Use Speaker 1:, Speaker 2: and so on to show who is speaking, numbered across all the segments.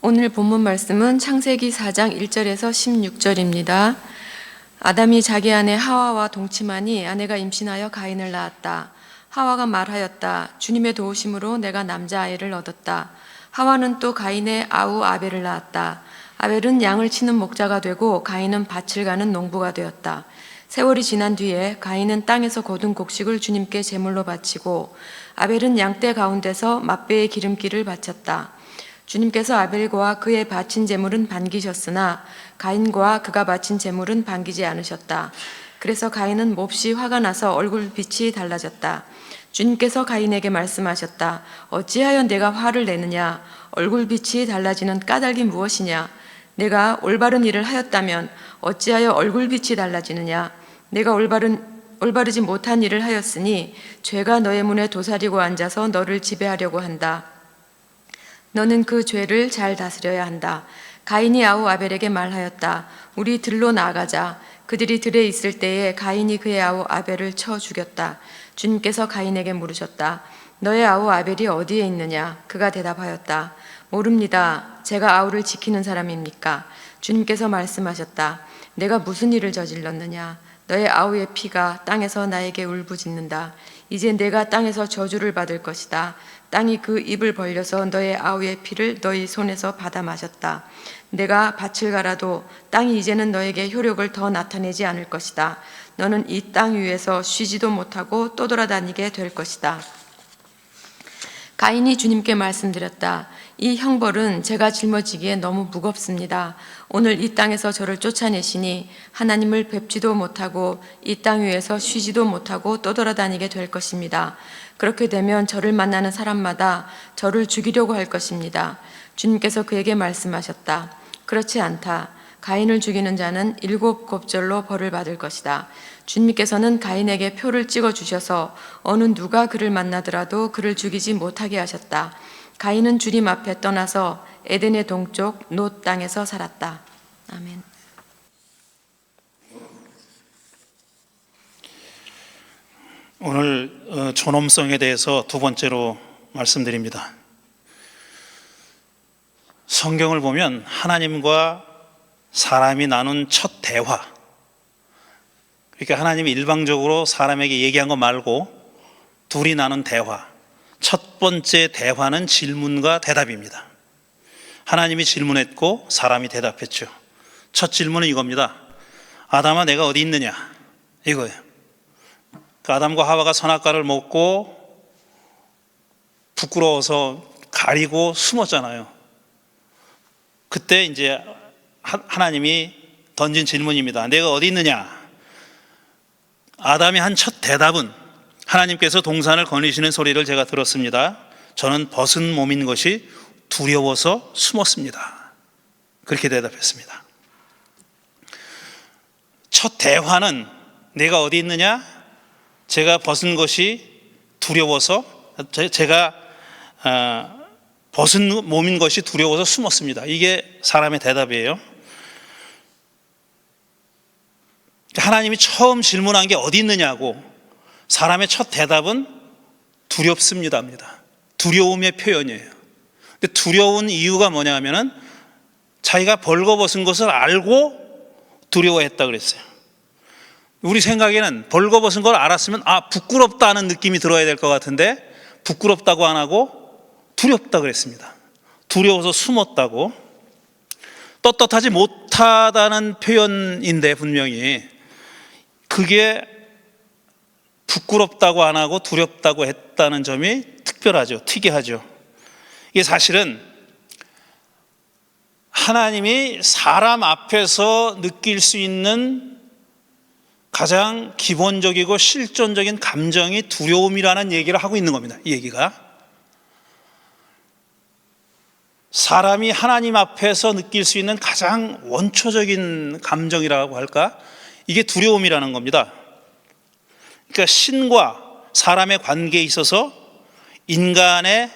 Speaker 1: 오늘 본문 말씀은 창세기 4장 1절에서 16절입니다. 아담이 자기 아내 하와와 동침하니 아내가 임신하여 가인을 낳았다. 하와가 말하였다. 주님의 도우심으로 내가 남자아이를 얻었다. 하와는 또 가인의 아우 아벨을 낳았다. 아벨은 양을 치는 목자가 되고 가인은 밭을 가는 농부가 되었다. 세월이 지난 뒤에 가인은 땅에서 거둔 곡식을 주님께 제물로 바치고 아벨은 양떼 가운데서 맛배의 기름기를 바쳤다. 주님께서 아벨과 그의 바친 제물은 반기셨으나 가인과 그가 바친 제물은 반기지 않으셨다. 그래서 가인은 몹시 화가 나서 얼굴빛이 달라졌다. 주님께서 가인에게 말씀하셨다. 어찌하여 내가 화를 내느냐? 얼굴빛이 달라지는 까닭이 무엇이냐? 내가 올바른 일을 하였다면 어찌하여 얼굴빛이 달라지느냐? 내가 올바르지 못한 일을 하였으니 죄가 너의 문에 도사리고 앉아서 너를 지배하려고 한다. 너는 그 죄를 잘 다스려야 한다. 가인이 아우 아벨에게 말하였다. 우리 들로 나아가자. 그들이 들에 있을 때에 가인이 그의 아우 아벨을 쳐 죽였다. 주님께서 가인에게 물으셨다. 너의 아우 아벨이 어디에 있느냐? 그가 대답하였다. 모릅니다. 제가 아우를 지키는 사람입니까? 주님께서 말씀하셨다. 내가 무슨 일을 저질렀느냐? 너의 아우의 피가 땅에서 나에게 울부짖는다. 이제 내가 땅에서 저주를 받을 것이다. 땅이 그 입을 벌려서 너의 아우의 피를 너희 손에서 받아 마셨다. 내가 밭을 갈아도 땅이 이제는 너에게 효력을 더 나타내지 않을 것이다. 너는 이 땅 위에서 쉬지도 못하고 떠돌아다니게 될 것이다. 가인이 주님께 말씀드렸다. 이 형벌은 제가 짊어지기에 너무 무겁습니다. 오늘 이 땅에서 저를 쫓아내시니 하나님을 뵙지도 못하고 이 땅 위에서 쉬지도 못하고 떠돌아다니게 될 것입니다. 그렇게 되면 저를 만나는 사람마다 저를 죽이려고 할 것입니다. 주님께서 그에게 말씀하셨다. 그렇지 않다. 가인을 죽이는 자는 7 곱절로 벌을 받을 것이다. 주님께서는 가인에게 표를 찍어 주셔서 어느 누가 그를 만나더라도 그를 죽이지 못하게 하셨다. 가인은 주님 앞에 떠나서 에덴의 동쪽 놋 땅에서 살았다. 아멘.
Speaker 2: 오늘 존엄성에 대해서 두 번째로 말씀드립니다. 성경을 보면 하나님과 사람이 나눈 첫 대화, 그러니까 하나님이 일방적으로 사람에게 얘기한 거 말고 둘이 나눈 대화, 첫 번째 대화는 질문과 대답입니다. 하나님이 질문했고 사람이 대답했죠. 첫 질문은 이겁니다. 아담아, 내가 어디 있느냐? 이거예요. 아담과 하와가 선악과를 먹고 부끄러워서 가리고 숨었잖아요. 그때 이제 하나님이 던진 질문입니다. 내가 어디 있느냐? 아담이 한 첫 대답은 하나님께서 동산을 거니시는 소리를 제가 들었습니다. 저는 벗은 몸인 것이 두려워서 숨었습니다. 그렇게 대답했습니다. 첫 대화는 내가 어디 있느냐? 제가 벗은 것이 두려워서, 제가 벗은 몸인 것이 두려워서 숨었습니다. 이게 사람의 대답이에요. 하나님이 처음 질문한 게 어디 있느냐고, 사람의 첫 대답은 두렵습니다입니다. 두려움의 표현이에요. 근데 두려운 이유가 뭐냐면은 자기가 벌거벗은 것을 알고 두려워했다 그랬어요. 우리 생각에는 벌거벗은 걸 알았으면 부끄럽다는 느낌이 들어야 될 것 같은데 부끄럽다고 안 하고 두렵다 그랬습니다. 두려워서 숨었다고. 떳떳하지 못하다는 표현인데 분명히 그게 부끄럽다고 안 하고 두렵다고 했다는 점이 특별하죠. 특이하죠. 이게 사실은 하나님이 사람 앞에서 느낄 수 있는 가장 기본적이고 실존적인 감정이 두려움이라는 얘기를 하고 있는 겁니다. 이 얘기가 사람이 하나님 앞에서 느낄 수 있는 가장 원초적인 감정이라고 할까? 이게 두려움이라는 겁니다. 그러니까 신과 사람의 관계에 있어서 인간의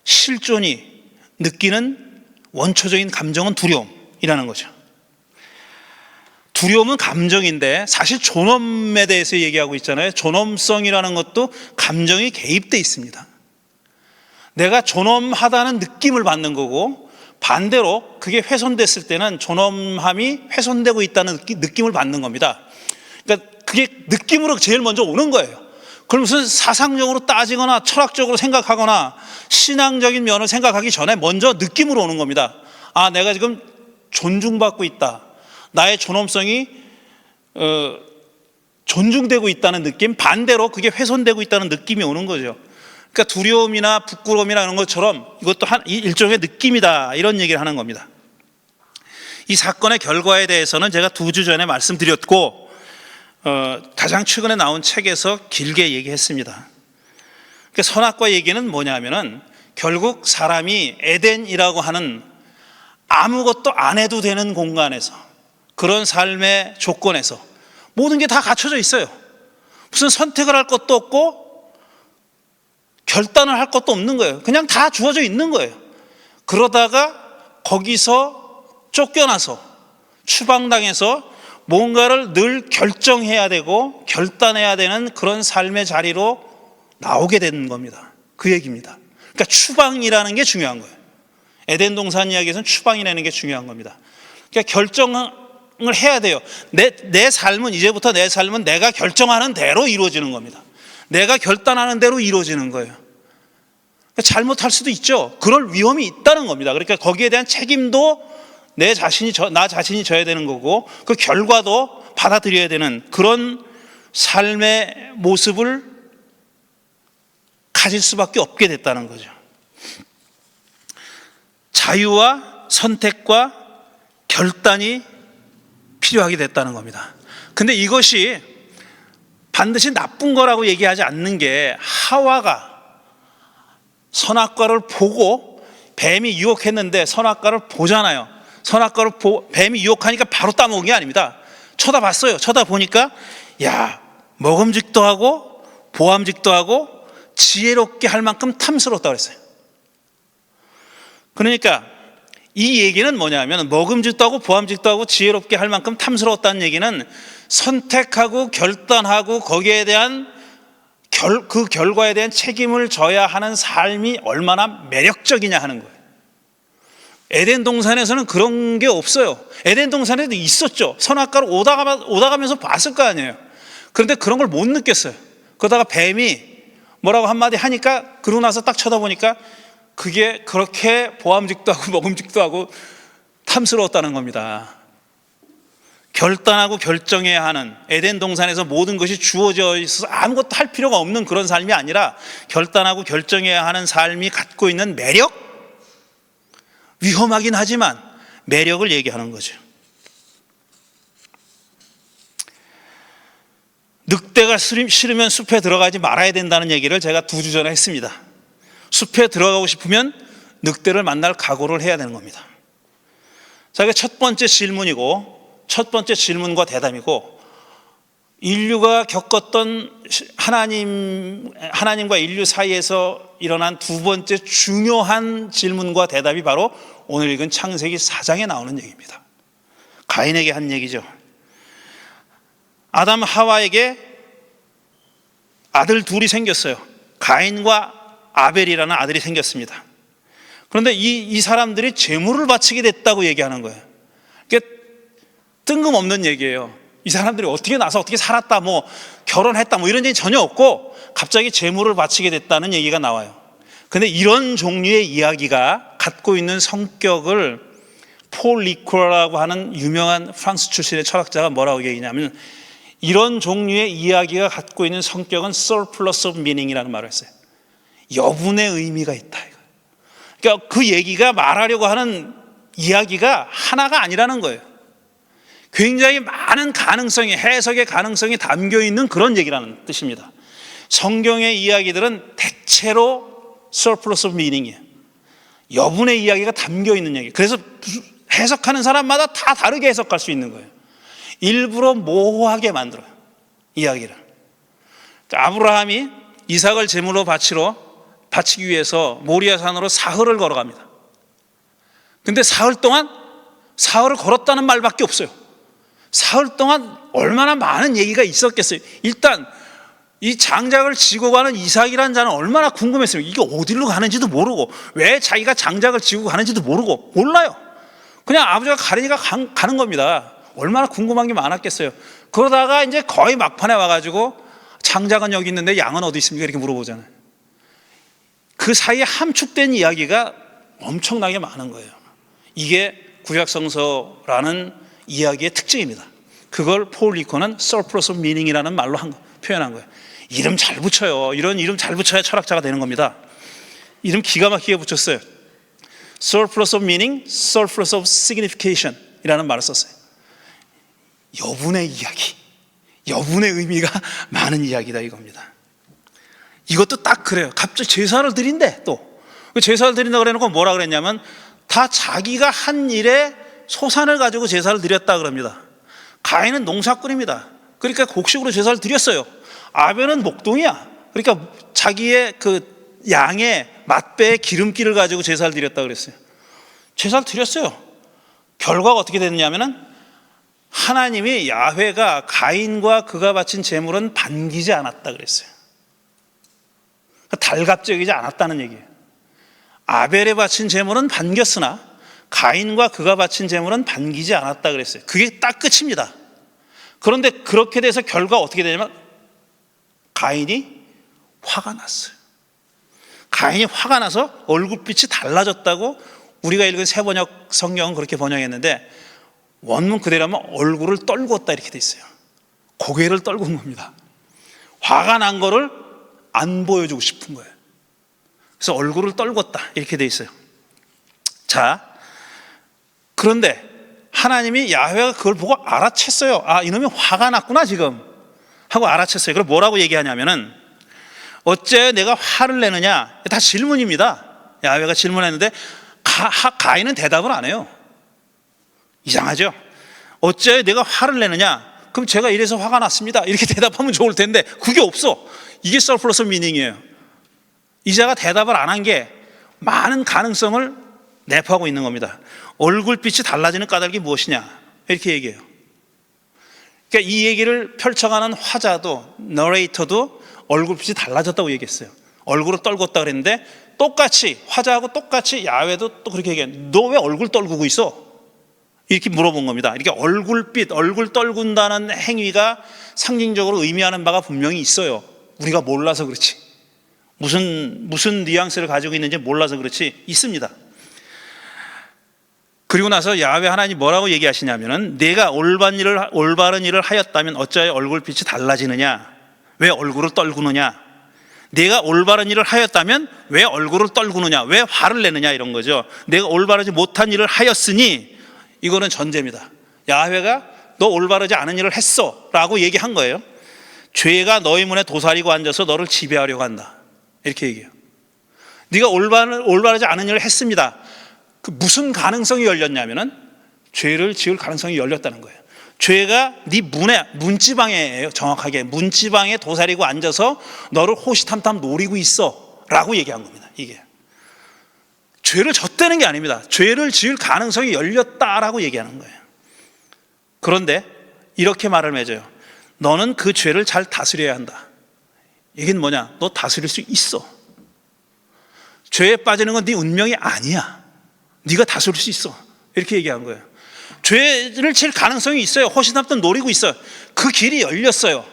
Speaker 2: 실존이 느끼는 원초적인 감정은 두려움이라는 거죠. 두려움은 감정인데 사실 존엄에 대해서 얘기하고 있잖아요. 존엄성이라는 것도 감정이 개입되어 있습니다. 내가 존엄하다는 느낌을 받는 거고 반대로 그게 훼손됐을 때는 존엄함이 훼손되고 있다는 느낌을 받는 겁니다. 그러니까 그게 느낌으로 제일 먼저 오는 거예요. 그럼 무슨 사상적으로 따지거나 철학적으로 생각하거나 신앙적인 면을 생각하기 전에 먼저 느낌으로 오는 겁니다. 아, 내가 지금 존중받고 있다. 나의 존엄성이 존중되고 있다는 느낌, 반대로 그게 훼손되고 있다는 느낌이 오는 거죠. 그러니까 두려움이나 부끄러움이나 이런 것처럼 이것도 일종의 느낌이다, 이런 얘기를 하는 겁니다. 이 사건의 결과에 대해서는 제가 2주 전에 말씀드렸고 가장 최근에 나온 책에서 길게 얘기했습니다. 그러니까 선악과 얘기는 뭐냐면은 결국 사람이 에덴이라고 하는 아무것도 안 해도 되는 공간에서, 그런 삶의 조건에서 모든 게 다 갖춰져 있어요. 무슨 선택을 할 것도 없고 결단을 할 것도 없는 거예요. 그냥 다 주어져 있는 거예요. 그러다가 거기서 쫓겨나서 추방당해서 뭔가를 늘 결정해야 되고 결단해야 되는 그런 삶의 자리로 나오게 되는 겁니다. 그 얘기입니다. 그러니까 추방이라는 게 중요한 거예요. 에덴 동산 이야기에서는 추방이라는 게 중요한 겁니다. 그러니까 결정을 해야 돼요. 내 삶은, 이제부터 내 삶은 내가 결정하는 대로 이루어지는 겁니다. 내가 결단하는 대로 이루어지는 거예요. 그러니까 잘못할 수도 있죠. 그럴 위험이 있다는 겁니다. 그러니까 거기에 대한 책임도 나 자신이 져야 되는 거고, 그 결과도 받아들여야 되는 그런 삶의 모습을 가질 수밖에 없게 됐다는 거죠. 자유와 선택과 결단이 필요하게 됐다는 겁니다. 근데 이것이 반드시 나쁜 거라고 얘기하지 않는 게, 하와가 선악과를 보고, 뱀이 유혹했는데 선악과를 보잖아요. 선악과를 뱀이 유혹하니까 바로 따먹은 게 아닙니다. 쳐다봤어요. 쳐다보니까 야, 먹음직도 하고 보암직도 하고 지혜롭게 할 만큼 탐스럽다고 그랬어요. 그러니까 이 얘기는 뭐냐면, 먹음직도 하고 보암직도 하고 지혜롭게 할 만큼 탐스러웠다는 얘기는 선택하고 결단하고 거기에 대한 그 결과에 대한 책임을 져야 하는 삶이 얼마나 매력적이냐 하는 거예요. 에덴 동산에서는 그런 게 없어요. 에덴 동산에도 있었죠. 선악과를 오다가면서 봤을 거 아니에요. 그런데 그런 걸 못 느꼈어요. 그러다가 뱀이 뭐라고 한마디 하니까, 그러고 나서 딱 쳐다보니까 그게 그렇게 보암직도 하고 먹음직도 하고 탐스러웠다는 겁니다. 결단하고 결정해야 하는, 에덴 동산에서 모든 것이 주어져 있어서 아무것도 할 필요가 없는 그런 삶이 아니라, 결단하고 결정해야 하는 삶이 갖고 있는 매력, 위험하긴 하지만 매력을 얘기하는 거죠. 늑대가 싫으면 숲에 들어가지 말아야 된다는 얘기를 제가 2주 전에 했습니다. 숲에 들어가고 싶으면 늑대를 만날 각오를 해야 되는 겁니다. 자, 이게 첫 번째 질문이고, 첫 번째 질문과 대답이고, 인류가 겪었던 하나님과 인류 사이에서 일어난 두 번째 중요한 질문과 대답이 바로 오늘 읽은 창세기 4장에 나오는 얘기입니다. 가인에게 한 얘기죠. 아담 하와에게 아들 둘이 생겼어요. 가인과 아벨이라는 아들이 생겼습니다. 그런데 이 사람들이 제물을 바치게 됐다고 얘기하는 거예요. 이게 뜬금없는 얘기예요. 이 사람들이 어떻게 나서 어떻게 살았다, 뭐 결혼했다, 뭐 이런 얘기 전혀 없고 갑자기 제물을 바치게 됐다는 얘기가 나와요. 근데 이런 종류의 이야기가 갖고 있는 성격을 폴 리코라고 하는 유명한 프랑스 출신의 철학자가 뭐라고 얘기냐면, 이런 종류의 이야기가 갖고 있는 성격은 surplus of meaning이라는 말을 했어요. 여분의 의미가 있다. 그러니까 그 얘기가 말하려고 하는 이야기가 하나가 아니라는 거예요. 굉장히 많은 가능성이, 해석의 가능성이 담겨 있는 그런 얘기라는 뜻입니다. 성경의 이야기들은 대체로 surplus of meaning이에요. 여분의 이야기가 담겨 있는 얘기. 그래서 해석하는 사람마다 다 다르게 해석할 수 있는 거예요. 일부러 모호하게 만들어요, 이야기를. 아브라함이 이삭을 제물로 바치기 위해서 모리아산으로 사흘을 걸어갑니다. 근데 사흘을 걸었다는 말밖에 없어요. 사흘 동안 얼마나 많은 얘기가 있었겠어요. 일단 이 장작을 지고 가는 이삭이라는 자는 얼마나 궁금했어요. 이게 어디로 가는지도 모르고, 왜 자기가 장작을 지고 가는지도 모르고, 몰라요. 그냥 아버지가 가리니까 가는 겁니다. 얼마나 궁금한 게 많았겠어요. 그러다가 이제 거의 막판에 와가지고 장작은 여기 있는데 양은 어디 있습니까? 이렇게 물어보잖아요. 그 사이에 함축된 이야기가 엄청나게 많은 거예요. 이게 구약성서라는 이야기의 특징입니다. 그걸 폴 리커는 surplus of meaning이라는 말로 표현한 거예요. 이름 잘 붙여요. 이런 이름 잘 붙여야 철학자가 되는 겁니다. 이름 기가 막히게 붙였어요. surplus of meaning, surplus of signification 이라는 말을 썼어요. 여분의 이야기, 여분의 의미가 많은 이야기다 이겁니다. 이것도 딱 그래요. 갑자기 제사를 드린대. 또 제사를 드린다고 그래놓고 뭐라 그랬냐면 다 자기가 한 일에 소산을 가지고 제사를 드렸다 그럽니다. 가인은 농사꾼입니다. 그러니까 곡식으로 제사를 드렸어요. 아벨은 목동이야. 그러니까 자기의 그 양의 맛배의 기름기를 가지고 제사를 드렸다 그랬어요. 제사를 드렸어요. 결과가 어떻게 됐냐면은 하나님이 야훼가 가인과 그가 바친 제물은 반기지 않았다 그랬어요. 달갑적이지 않았다는 얘기예요. 아벨에 바친 제물은 반겼으나 가인과 그가 바친 제물은 반기지 않았다 그랬어요. 그게 딱 끝입니다. 그런데 그렇게 돼서 결과가 어떻게 되냐면 가인이 화가 났어요. 가인이 화가 나서 얼굴빛이 달라졌다고 우리가 읽은 새번역 성경은 그렇게 번역했는데 원문 그대로면 얼굴을 떨궜다 이렇게 돼 있어요. 고개를 떨군 겁니다. 화가 난 거를 안 보여주고 싶은 거예요. 그래서 얼굴을 떨궜다 이렇게 돼 있어요. 자, 그런데 하나님이 야훼가 그걸 보고 알아챘어요. 아, 이놈이 화가 났구나 지금 하고 알아챘어요. 그럼 뭐라고 얘기하냐면은 어째 내가 화를 내느냐, 다 질문입니다. 야훼가 질문했는데 가인은 대답을 안 해요. 이상하죠? 어째 내가 화를 내느냐? 그럼 제가 이래서 화가 났습니다 이렇게 대답하면 좋을 텐데 그게 없어. 이게 surplus meaning이에요. 이 자가 대답을 안 한 게 많은 가능성을 내포하고 있는 겁니다. 얼굴빛이 달라지는 까닭이 무엇이냐 이렇게 얘기해요. 그러니까 이 얘기를 펼쳐가는 화자도 너레이터도 얼굴빛이 달라졌다고 얘기했어요. 얼굴을 떨궜다 그랬는데 똑같이 화자하고 똑같이 야훼도 또 그렇게 얘기해요. 너 왜 얼굴 떨구고 있어? 이렇게 물어본 겁니다. 이렇게 얼굴빛, 얼굴 떨군다는 행위가 상징적으로 의미하는 바가 분명히 있어요. 우리가 몰라서 그렇지. 무슨 뉘앙스를 가지고 있는지 몰라서 그렇지 있습니다. 그리고 나서 야훼 하나님 뭐라고 얘기하시냐면은 내가 올바른 일을 하였다면 어찌하여 얼굴빛이 달라지느냐? 왜 얼굴을 떨구느냐? 내가 올바른 일을 하였다면 왜 얼굴을 떨구느냐? 왜 화를 내느냐? 이런 거죠. 내가 올바르지 못한 일을 하였으니 이거는 전제입니다. 야훼가 너 올바르지 않은 일을 했어 라고 얘기한 거예요. 죄가 너희 문에 도사리고 앉아서 너를 지배하려고 한다 이렇게 얘기해요. 네가 올바르지 않은 일을 했습니다. 그 무슨 가능성이 열렸냐면은 죄를 지을 가능성이 열렸다는 거예요. 죄가 네 문지방에요. 정확하게 문지방에 도사리고 앉아서 너를 호시탐탐 노리고 있어 라고 얘기한 겁니다. 이게 죄를 졌다는 게 아닙니다. 죄를 지을 가능성이 열렸다라고 얘기하는 거예요. 그런데 이렇게 말을 맺어요. 너는 그 죄를 잘 다스려야 한다. 이게 뭐냐? 너 다스릴 수 있어. 죄에 빠지는 건 네 운명이 아니야. 네가 다스릴 수 있어. 이렇게 얘기한 거예요. 죄를 질 가능성이 있어요. 호시탐탐 노리고 있어요. 그 길이 열렸어요.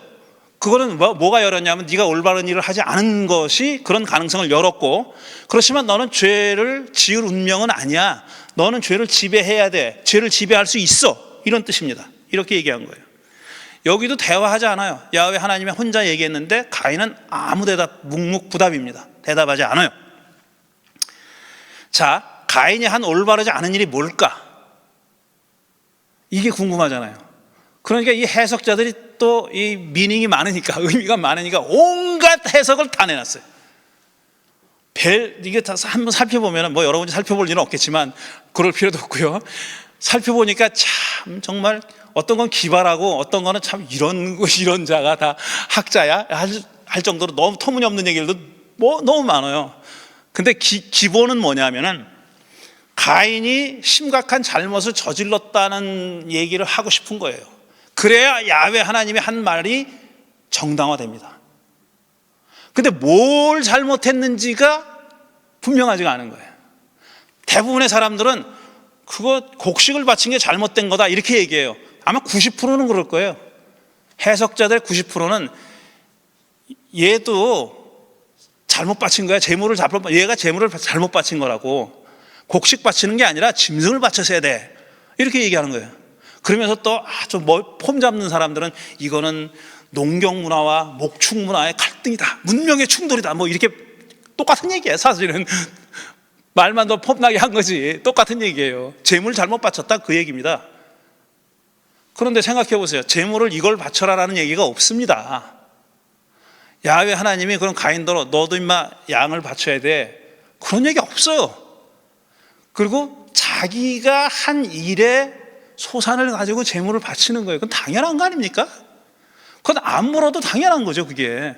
Speaker 2: 그거는 뭐가 열었냐면 네가 올바른 일을 하지 않은 것이 그런 가능성을 열었고, 그렇지만 너는 죄를 지을 운명은 아니야. 너는 죄를 지배해야 돼. 죄를 지배할 수 있어. 이런 뜻입니다. 이렇게 얘기한 거예요. 여기도 대화하지 않아요. 야훼 하나님이 혼자 얘기했는데 가인은 아무 대답, 묵묵부답입니다. 대답하지 않아요. 자, 가인이 한 올바르지 않은 일이 뭘까? 이게 궁금하잖아요. 그러니까 이 해석자들이 또 이 미닝이 많으니까, 의미가 많으니까 온갖 해석을 다 내놨어요. 이게 다 한번 살펴보면 뭐 여러분이 살펴볼 일은 없겠지만 그럴 필요도 없고요. 살펴보니까 참 정말 어떤 건 기발하고 어떤 거는 참 이런 자가 다 학자야 할 정도로 너무 터무니없는 얘기들도 뭐 너무 많아요. 근데 기본은 뭐냐면은 가인이 심각한 잘못을 저질렀다는 얘기를 하고 싶은 거예요. 그래야 야훼 하나님이 한 말이 정당화됩니다. 근데 뭘 잘못했는지가 분명하지가 않은 거예요. 대부분의 사람들은 그거 곡식을 바친 게 잘못된 거다 이렇게 얘기해요. 아마 90%는 그럴 거예요. 해석자들 90%는 얘도 잘못 바친 거야. 얘가 재물을 잘못 바친 거라고. 곡식 바치는 게 아니라 짐승을 바쳤어야 돼. 이렇게 얘기하는 거예요. 그러면서 또 좀 폼 잡는 사람들은 이거는 농경 문화와 목축 문화의 갈등이다. 문명의 충돌이다. 뭐 이렇게 똑같은 얘기예요. 사실은 말만 더 폼나게 한 거지. 똑같은 얘기예요. 재물 잘못 바쳤다 그 얘기입니다. 그런데 생각해 보세요. 재물을 이걸 바쳐라라는 얘기가 없습니다. 야훼 하나님이 그런 가인더러 너도 임마 양을 바쳐야 돼. 그런 얘기 없어요. 그리고 자기가 한 일에 소산을 가지고 재물을 바치는 거예요. 그건 당연한 거 아닙니까? 그건 안 물어도 당연한 거죠, 그게.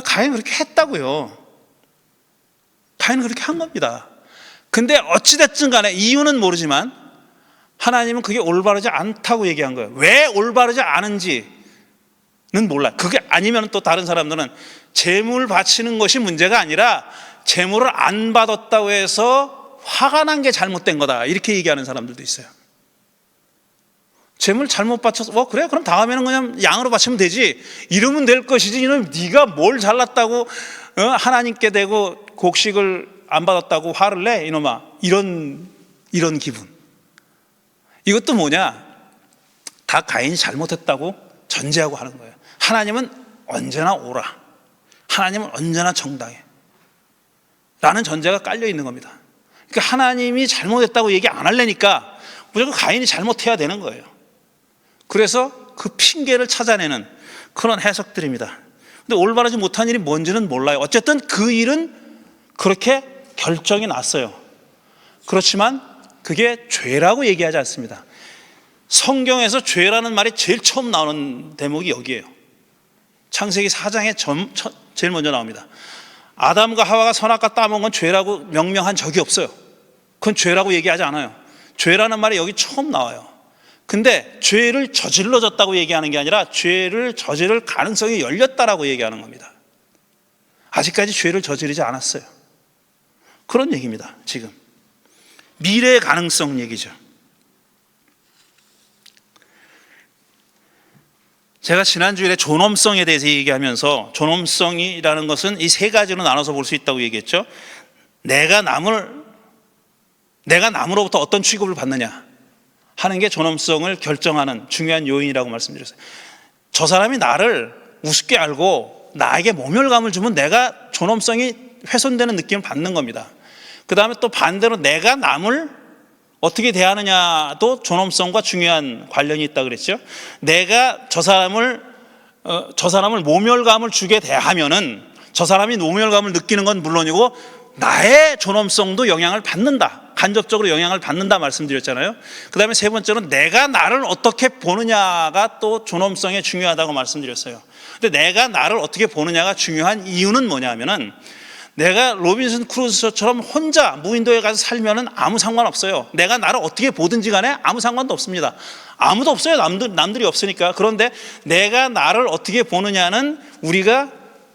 Speaker 2: 가인이 그렇게 했다고요. 가인은 그렇게 한 겁니다. 근데 어찌됐든 간에 이유는 모르지만 하나님은 그게 올바르지 않다고 얘기한 거예요. 왜 올바르지 않은지는 몰라요. 그게 아니면 또 다른 사람들은 재물 바치는 것이 문제가 아니라 재물을 안 받았다고 해서 화가 난 게 잘못된 거다 이렇게 얘기하는 사람들도 있어요. 재물 잘못 바쳐서 그래 그럼 다음에는 그냥 양으로 바치면 되지 이러면 될 것이지 이놈 네가 뭘 잘났다고 하나님께 대고 곡식을 안 받았다고 화를 내 이놈아 이런 기분. 이것도 뭐냐, 다 가인이 잘못했다고 전제하고 하는 거예요. 하나님은 언제나 옳아, 하나님은 언제나 정당해 라는 전제가 깔려 있는 겁니다. 그러니까 하나님이 잘못했다고 얘기 안 하려니까 무조건 가인이 잘못해야 되는 거예요. 그래서 그 핑계를 찾아내는 그런 해석들입니다. 근데 올바르지 못한 일이 뭔지는 몰라요. 어쨌든 그 일은 그렇게 결정이 났어요. 그렇지만 그게 죄라고 얘기하지 않습니다. 성경에서 죄라는 말이 제일 처음 나오는 대목이 여기에요. 창세기 4장에 제일 먼저 나옵니다. 아담과 하와가 선악과 따먹은 건 죄라고 명명한 적이 없어요. 그건 죄라고 얘기하지 않아요. 죄라는 말이 여기 처음 나와요. 근데 죄를 저질러졌다고 얘기하는 게 아니라 죄를 저지를 가능성이 열렸다라고 얘기하는 겁니다. 아직까지 죄를 저지르지 않았어요. 그런 얘기입니다. 지금 미래의 가능성 얘기죠. 제가 지난 주일에 존엄성에 대해서 얘기하면서 존엄성이라는 것은 이 세 가지로 나눠서 볼 수 있다고 얘기했죠. 내가 남으로부터 어떤 취급을 받느냐 하는 게 존엄성을 결정하는 중요한 요인이라고 말씀드렸어요. 저 사람이 나를 우습게 알고 나에게 모멸감을 주면 내가 존엄성이 훼손되는 느낌을 받는 겁니다. 그 다음에 또 반대로 내가 남을 어떻게 대하느냐도 존엄성과 중요한 관련이 있다고 그랬죠. 내가 저 사람을 모멸감을 주게 대하면은 저 사람이 모멸감을 느끼는 건 물론이고 나의 존엄성도 영향을 받는다, 간접적으로 영향을 받는다 말씀드렸잖아요. 그 다음에 세 번째로는 내가 나를 어떻게 보느냐가 또 존엄성에 중요하다고 말씀드렸어요. 근데 내가 나를 어떻게 보느냐가 중요한 이유는 뭐냐 하면은 내가 로빈슨 크루소처럼 혼자 무인도에 가서 살면은 아무 상관없어요. 내가 나를 어떻게 보든지 간에 아무 상관도 없습니다. 아무도 없어요. 남들이 없으니까. 그런데 내가 나를 어떻게 보느냐는 우리가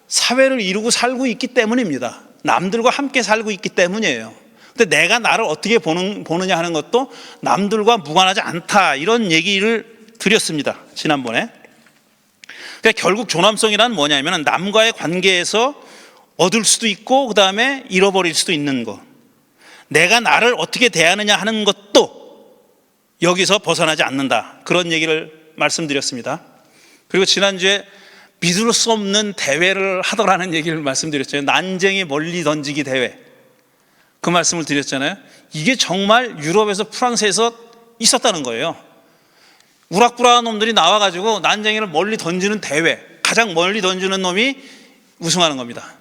Speaker 2: 사회를 이루고 살고 있기 때문입니다. 남들과 함께 살고 있기 때문이에요. 근데 내가 나를 어떻게 보느냐 하는 것도 남들과 무관하지 않다, 이런 얘기를 드렸습니다, 지난번에. 그러니까 결국 존엄성이란 뭐냐면 남과의 관계에서 얻을 수도 있고 그 다음에 잃어버릴 수도 있는 것, 내가 나를 어떻게 대하느냐 하는 것도 여기서 벗어나지 않는다, 그런 얘기를 말씀드렸습니다. 그리고 지난주에 믿을 수 없는 대회를 하더라는 얘기를 말씀드렸잖아요. 난쟁이 멀리 던지기 대회, 그 말씀을 드렸잖아요. 이게 정말 유럽에서 프랑스에서 있었다는 거예요. 우락부락한 놈들이 나와가지고 난쟁이를 멀리 던지는 대회, 가장 멀리 던지는 놈이 우승하는 겁니다.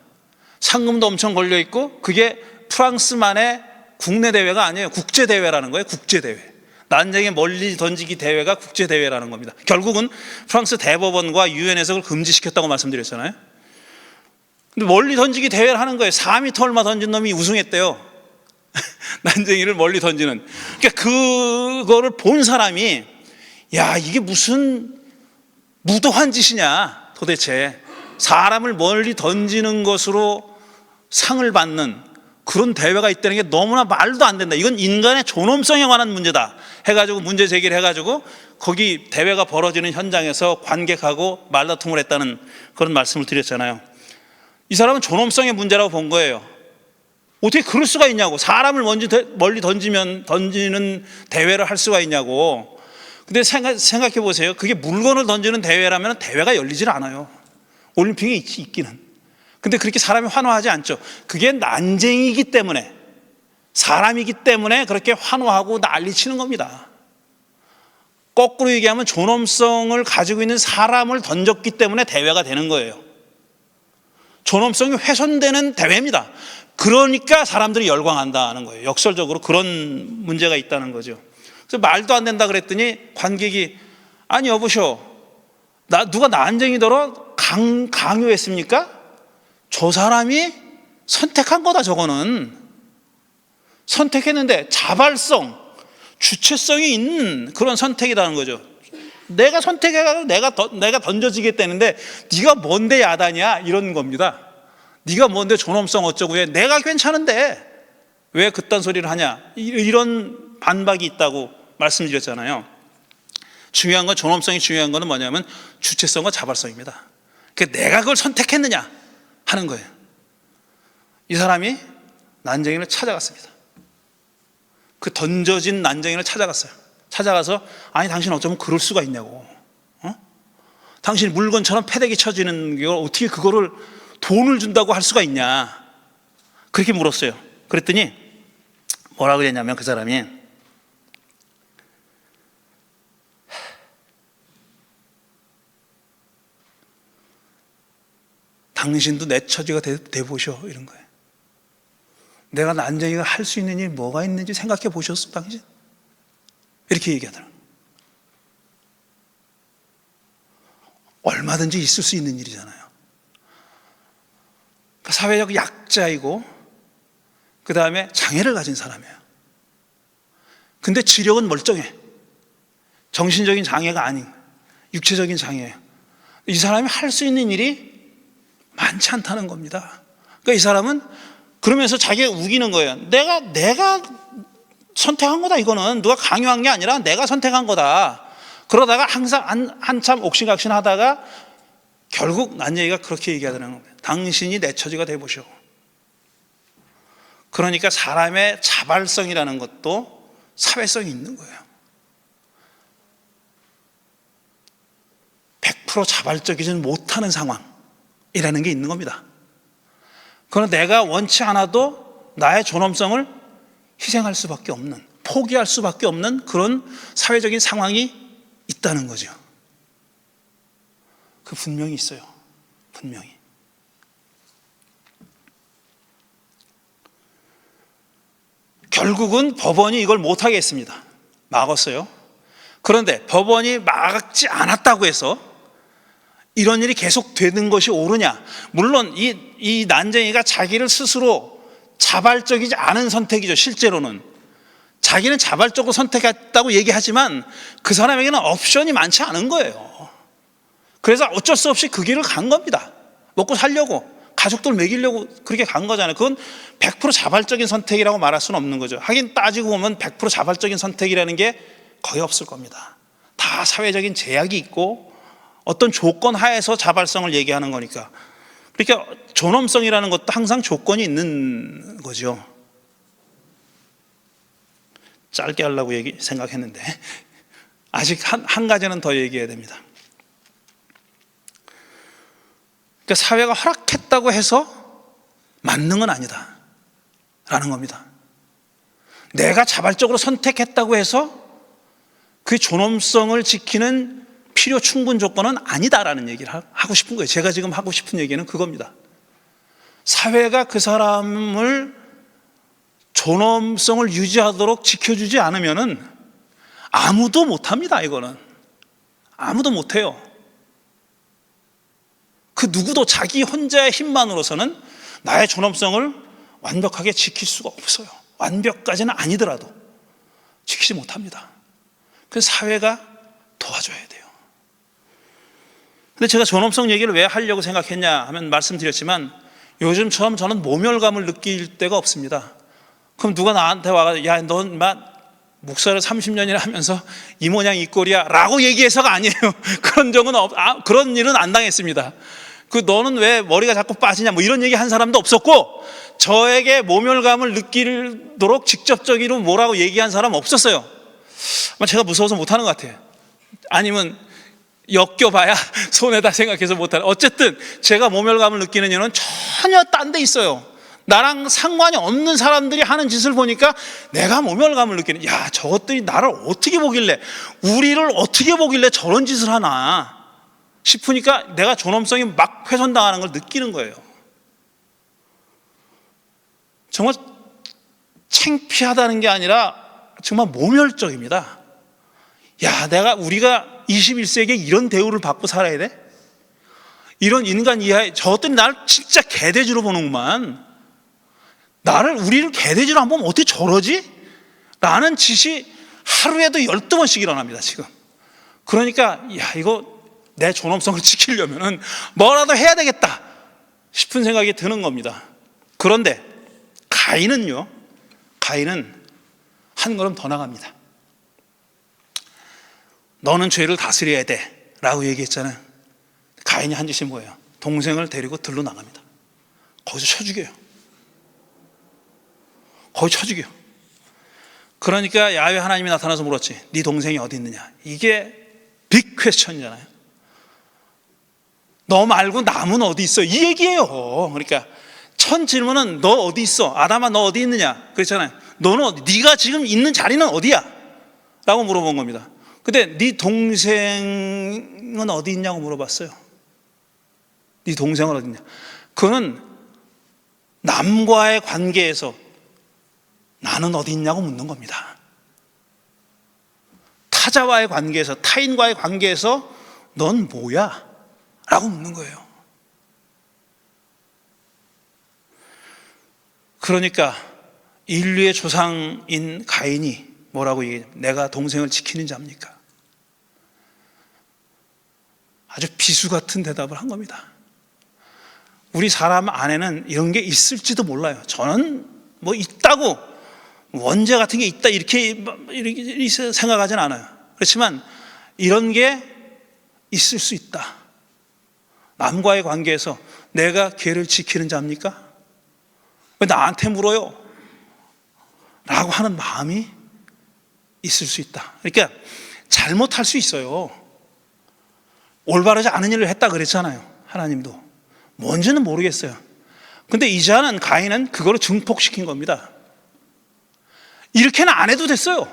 Speaker 2: 상금도 엄청 걸려있고 그게 프랑스만의 국내 대회가 아니에요. 국제대회라는 거예요. 국제대회. 난쟁이 멀리 던지기 대회가 국제대회라는 겁니다. 결국은 프랑스 대법원과 유엔에서 그걸 금지시켰다고 말씀드렸잖아요. 근데 멀리 던지기 대회를 하는 거예요. 4m 얼마 던진 놈이 우승했대요. 난쟁이를 멀리 던지는. 그러니까 그거를 본 사람이 야, 이게 무슨 무도한 짓이냐 도대체. 사람을 멀리 던지는 것으로 상을 받는 그런 대회가 있다는 게 너무나 말도 안 된다. 이건 인간의 존엄성에 관한 문제다 해가지고 문제 제기를 해가지고 거기 대회가 벌어지는 현장에서 관객하고 말다툼을 했다는 그런 말씀을 드렸잖아요. 이 사람은 존엄성의 문제라고 본 거예요. 어떻게 그럴 수가 있냐고. 사람을 멀리 던지는 대회를 할 수가 있냐고. 근데 생각해 보세요. 그게 물건을 던지는 대회라면 대회가 열리질 않아요. 올림픽이 있기는. 근데 그렇게 사람이 환호하지 않죠. 그게 난쟁이기 때문에, 사람이기 때문에 그렇게 환호하고 난리치는 겁니다. 거꾸로 얘기하면 존엄성을 가지고 있는 사람을 던졌기 때문에 대회가 되는 거예요. 존엄성이 훼손되는 대회입니다. 그러니까 사람들이 열광한다는 거예요. 역설적으로 그런 문제가 있다는 거죠. 그래서 말도 안 된다 그랬더니 관객이 아니 여보쇼, 누가 난쟁이더러 강요했습니까? 저 사람이 선택한 거다. 저거는 선택했는데 자발성, 주체성이 있는 그런 선택이라는 거죠. 내가 선택해가지고 내가 던져지겠다는데 네가 뭔데 야단이야 이런 겁니다. 네가 뭔데 존엄성 어쩌고 해. 내가 괜찮은데 왜 그딴 소리를 하냐, 이런 반박이 있다고 말씀드렸잖아요. 중요한 건, 존엄성이 중요한 건 뭐냐면 주체성과 자발성입니다. 그러니까 내가 그걸 선택했느냐 하는 거예요. 이 사람이 난쟁이를 찾아갔습니다. 그 던져진 난쟁이를 찾아갔어요. 찾아가서 아니 당신 어쩌면 그럴 수가 있냐고. 당신 물건처럼 패대기 쳐지는 게 어떻게 그거를 돈을 준다고 할 수가 있냐, 그렇게 물었어요. 그랬더니 뭐라고 그랬냐면 그 사람이 당신도 내 처지가 돼보셔 이런 거예요. 내가 난쟁이가 할 수 있는 일이 뭐가 있는지 생각해 보셨어 당신? 이렇게 얘기하더라고요. 얼마든지 있을 수 있는 일이잖아요. 사회적 약자이고 그 다음에 장애를 가진 사람이에요. 근데 지력은 멀쩡해. 정신적인 장애가 아닌 육체적인 장애예요. 이 사람이 할 수 있는 일이 많지 않다는 겁니다. 그러니까 이 사람은 그러면서 자기가 우기는 거예요. 내가 선택한 거다. 이거는 누가 강요한 게 아니라 내가 선택한 거다. 그러다가 항상 한참 옥신각신 하다가 결국 난쟁이가 그렇게 얘기하더라는 거예요. 당신이 내 처지가 돼보시오. 그러니까 사람의 자발성이라는 것도 사회성이 있는 거예요. 100% 자발적이지 못하는 상황이라는 게 있는 겁니다. 그러나 내가 원치 않아도 나의 존엄성을 희생할 수밖에 없는, 포기할 수밖에 없는 그런 사회적인 상황이 있다는 거죠. 그 분명히 있어요. 분명히. 결국은 법원이 이걸 못하게 했습니다. 막았어요. 그런데 법원이 막지 않았다고 해서 이런 일이 계속 되는 것이 옳으냐? 물론 이 난쟁이가 자기를 스스로 자발적이지 않은 선택이죠. 실제로는 자기는 자발적으로 선택했다고 얘기하지만 그 사람에게는 옵션이 많지 않은 거예요. 그래서 어쩔 수 없이 그 길을 간 겁니다. 먹고 살려고, 가족들 먹이려고 그렇게 간 거잖아요. 그건 100% 자발적인 선택이라고 말할 수는 없는 거죠. 하긴 따지고 보면 100% 자발적인 선택이라는 게 거의 없을 겁니다. 다 사회적인 제약이 있고 어떤 조건 하에서 자발성을 얘기하는 거니까. 그러니까 존엄성이라는 것도 항상 조건이 있는 거죠. 짧게 하려고 생각했는데 아직 한 가지는 더 얘기해야 됩니다. 그러니까 사회가 허락했다고 해서 만능은 아니다 라는 겁니다. 내가 자발적으로 선택했다고 해서 그 존엄성을 지키는 필요 충분 조건은 아니다라는 얘기를 하고 싶은 거예요. 제가 지금 하고 싶은 얘기는 그겁니다. 사회가 그 사람을 존엄성을 유지하도록 지켜주지 않으면은 아무도 못합니다. 이거는 아무도 못해요. 그 누구도 자기 혼자의 힘만으로서는 나의 존엄성을 완벽하게 지킬 수가 없어요. 완벽까지는 아니더라도 지키지 못합니다. 그래서 사회가 도와줘야 돼요. 근데 제가 존엄성 얘기를 왜 하려고 생각했냐 하면 말씀드렸지만 요즘처럼 저는 모멸감을 느낄 때가 없습니다. 그럼 누가 나한테 와가지고 야, 넌 목사를 30년이나 하면서 이 모양 이 꼴이야 라고 얘기해서가 아니에요. 그런 적은 그런 일은 안 당했습니다. 너는 왜 머리가 자꾸 빠지냐 뭐 이런 얘기 한 사람도 없었고, 저에게 모멸감을 느끼도록 직접적으로 뭐라고 얘기한 사람 없었어요. 아마 제가 무서워서 못하는 것 같아요. 아니면 엮여봐야 손해다 생각해서 못하는. 어쨌든 제가 모멸감을 느끼는 이유는 전혀 딴 데 있어요. 나랑 상관이 없는 사람들이 하는 짓을 보니까 내가 모멸감을 느끼는, 야, 저것들이 나를 어떻게 보길래, 우리를 어떻게 보길래 저런 짓을 하나 싶으니까 내가 존엄성이 막 훼손당하는 걸 느끼는 거예요. 정말 창피하다는 게 아니라 정말 모멸적입니다. 야, 우리가 21세기에 이런 대우를 받고 살아야 돼? 이런 인간 이하의, 저것들이 나를 진짜 개돼지로 보는구만. 우리를 개돼지로 안 보면 어떻게 저러지? 라는 짓이 하루에도 12번씩 일어납니다, 지금. 그러니까, 야, 이거 내 존엄성을 지키려면은 뭐라도 해야 되겠다 싶은 생각이 드는 겁니다. 그런데 가인은 한 걸음 더 나갑니다. 너는 죄를 다스려야 돼 라고 얘기했잖아요. 가인이 한 짓이 뭐예요? 동생을 데리고 들로 나갑니다. 거기서 쳐 죽여요. 그러니까 야훼 하나님이 나타나서 물었지, 네 동생이 어디 있느냐. 이게 빅 퀘스천이잖아요. 너 말고 남은 어디 있어? 이 얘기예요. 그러니까 첫 질문은 너 어디 있어? 아담아, 너 어디 있느냐? 그랬잖아요. 너는 네가 지금 있는 자리는 어디야? 라고 물어본 겁니다. 근데 네 동생은 어디 있냐고 물어봤어요. 네 동생은 어디 있냐? 그거는 남과의 관계에서 나는 어디 있냐고 묻는 겁니다. 타자와의 관계에서, 타인과의 관계에서 넌 뭐야? 라고 묻는 거예요. 그러니까 인류의 조상인 가인이 뭐라고 얘기해요? 내가 동생을 지키는 자입니까? 아주 비수 같은 대답을 한 겁니다. 우리 사람 안에는 이런 게 있을지도 몰라요. 저는 뭐 있다고, 원죄 같은 게 있다 이렇게 생각하진 않아요. 그렇지만 이런 게 있을 수 있다. 남과의 관계에서 내가 걔를 지키는 자입니까? 왜 나한테 물어요? 라고 하는 마음이 있을 수 있다. 그러니까 잘못할 수 있어요. 올바르지 않은 일을 했다 그랬잖아요. 하나님도 뭔지는 모르겠어요. 근데 이제는 가인은 그거를 증폭시킨 겁니다. 이렇게는 안 해도 됐어요.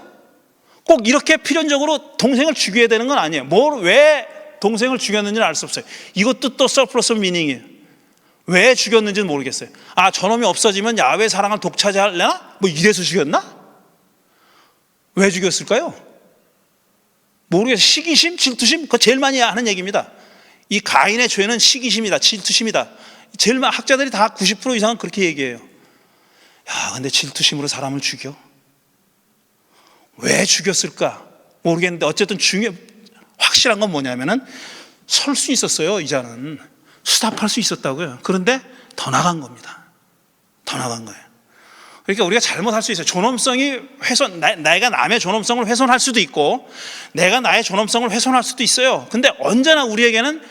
Speaker 2: 꼭 이렇게 필연적으로 동생을 죽여야 되는 건 아니에요. 왜 동생을 죽였는지는 알 수 없어요. 이것도 또 서플러스 미닝이에요. 왜 죽였는지는 모르겠어요. 저놈이 없어지면 야훼 사랑을 독차지하려나? 뭐 이래서 죽였나? 왜 죽였을까요? 모르겠어요. 시기심, 질투심, 그거 제일 많이 하는 얘기입니다. 이 가인의 죄는 시기심이다, 질투심이다. 제일 학자들이 다 90% 이상은 그렇게 얘기해요. 야, 근데 질투심으로 사람을 죽여? 왜 죽였을까? 모르겠는데 어쨌든 확실한 건 뭐냐면은 설 수 있었어요. 이자는 수답할 수 있었다고요. 그런데 더 나간 겁니다. 더 나간 거예요. 그러니까 우리가 잘못할 수 있어요. 존엄성이 내가 남의 존엄성을 훼손할 수도 있고 내가 나의 존엄성을 훼손할 수도 있어요. 근데 언제나 우리에게는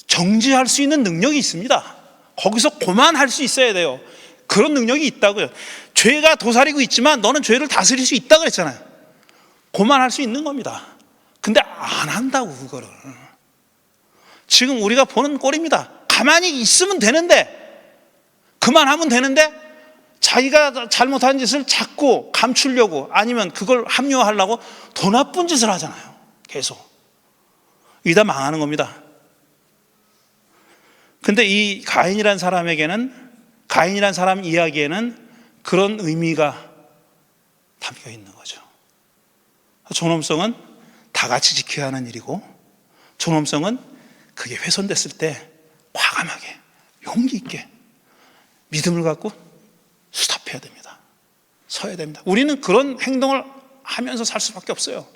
Speaker 2: 정지할 수 있는 능력이 있습니다. 거기서 고만할 수 있어야 돼요. 그런 능력이 있다고요. 죄가 도사리고 있지만 너는 죄를 다스릴 수 있다고 그랬잖아요. 고만할 수 있는 겁니다. 근데 안 한다고, 그거를. 지금 우리가 보는 꼴입니다. 가만히 있으면 되는데, 그만하면 되는데 자기가 잘못한 짓을 자꾸 감추려고, 아니면 그걸 합리화하려고 더 나쁜 짓을 하잖아요. 계속. 이게 다 망하는 겁니다. 근데 이 가인이란 사람 이야기에는 그런 의미가 담겨 있는 거죠. 존엄성은 다 같이 지켜야 하는 일이고, 존엄성은 그게 훼손됐을 때 과감하게, 용기 있게 믿음을 갖고 수답해야 됩니다. 서야 됩니다. 우리는 그런 행동을 하면서 살 수밖에 없어요.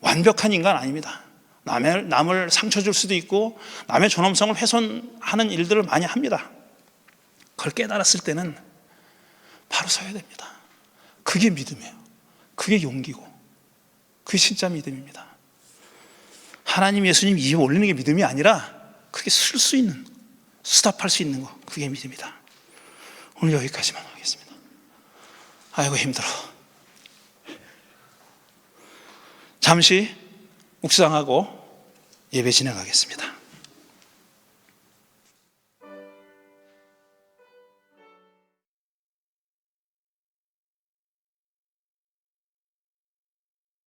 Speaker 2: 완벽한 인간 아닙니다. 남을 상처 줄 수도 있고 남의 존엄성을 훼손하는 일들을 많이 합니다. 그걸 깨달았을 때는 바로 서야 됩니다. 그게 믿음이에요. 그게 용기고 그게 진짜 믿음입니다. 하나님, 예수님 입에 올리는 게 믿음이 아니라 그게 쓸 수 있는, 수답할 수 있는 거, 그게 믿음이다. 오늘 여기까지만 하겠습니다. 아이고 힘들어. 잠시 묵상하고 예배 진행하겠습니다.